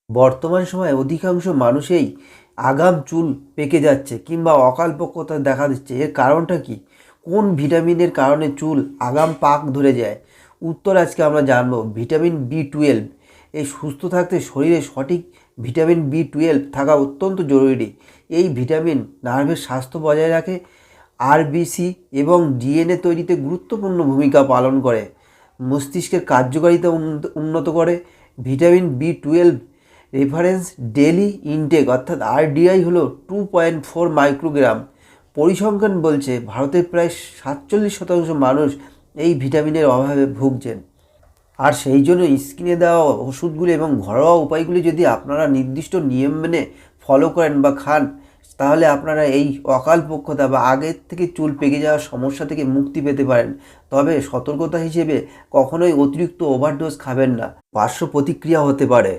বর্তমান সময়ে অধিকাংশ মানুষেই আগাম চুল পেকে যাচ্ছে কিংবা অকালপক্বতা দেখা দিচ্ছে। এর কারণটা কি? কোন ভিটামিনের কারণে চুল আগাম পাক ধরে যায়? উত্তর আজকে আমরা জানবো। Vitamin B 12। এই সুস্থ থাকতে শরীরে সঠিক ভিটামিন বি 12 থাকা অত্যন্ত জরুরি। এই ভিটামিন নার্ভের স্বাস্থ্য বজায় রাখে, আরবিসি এবং ডিএনএ তৈরিতে গুরুত্বপূর্ণ ভূমিকা পালন করে, মস্তিষ্কের কার্যকারিতা উন্নত করে। Vitamin B 12 reference daily intake অর্থাৎ আরডিআই হলো 2.4 মাইক্রোগ্রাম। পরিসংখ্যান বলছে ভারতের প্রায় 47% মানুষ এই ভিটামিনের অভাবে ভুগছেন। আর সেই জন্য স্ক্রিনে দেওয়া ওষুধগুলি এবং ঘরোয়া উপায়গুলি যদি আপনারা নির্দিষ্ট নিয়ম মেনে ফলো করেন বা খান, তাহলে আপনারা এই অকালপক্বতা বা আগের থেকে চুল পেকে যাওয়ার সমস্যা থেকে মুক্তি পেতে পারেন। তবে সতর্কতা হিসেবে কখনোই অতিরিক্ত ওভারডোজ খাবেন না, পার্শ্ব প্রতিক্রিয়া হতে পারে।